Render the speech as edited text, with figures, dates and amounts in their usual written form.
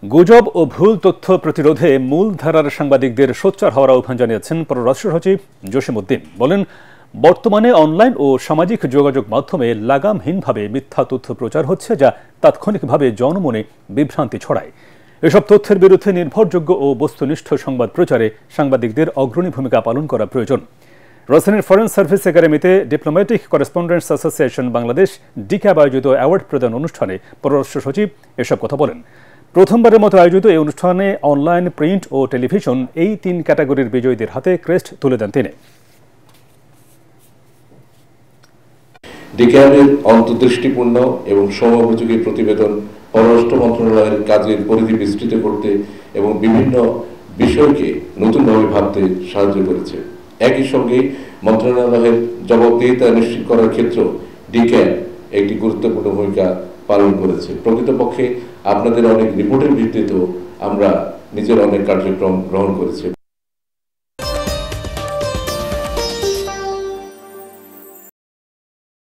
গুজব ও ভুল তথ্য প্রতিরোধে মূলধারার সাংবাদিকদের সোচ্চার হওয়ার আহ্বান জানিয়েছেন পররাষ্ট্র সচিব জসিম উদ্দিন। বলেন, বর্তমানে অনলাইন ও সামাজিক যোগাযোগ মাধ্যমে লাগামহীনভাবে মিথ্যা তথ্য প্রচার হচ্ছে, যা তাৎক্ষণিকভাবে জনমনে বিভ্রান্তি ছড়ায়। এসব তথ্যের বিরুদ্ধে নির্ভরযোগ্য ও বস্তুনিষ্ঠ সংবাদ প্রচারে সাংবাদিকদের অগ্রণী ভূমিকা পালন করা প্রয়োজন। রাজধানীর ফরেন সার্ভিস একাডেমিতে diplomatic correspondents association Bangladesh DCAB আয়োজিত অ্যাওয়ার্ড প্রদান অনুষ্ঠানে পররাষ্ট্র সচিব এসব কথা বলেন। প্রথমবারের মতো আয়োজিত এই অনুষ্ঠানে অনলাইন, প্রিন্ট ও টেলিভিশন এই ৩ ক্যাটাগরির বিজয়ীদের হাতে ক্রেস্ট তুলে দেন তিনি। ডিক্যাবের অন্তর্দৃষ্টিপূর্ণ এবং সময়োপযোগী প্রতিবেদন পররাষ্ট্র মন্ত্রণালয়ের কাজের পরিধি বিস্তৃত করতে এবং বিভিন্ন বিষয়কে নতুনভাবে ভাবতে সাহায্য করেছে। একই সঙ্গে মন্ত্রণালয়ের জবাবদিহিতা নিশ্চিত করার ক্ষেত্রেও ডিক্যাব একটি গুরুত্বপূর্ণ ভূমিকা পালন করেছে। প্রকৃতপক্ষে আপনাদের অনেক রিপোর্টের ভিত্তিতেও আমরা নিজের অনেক কার্যক্রম গ্রহণ করেছি।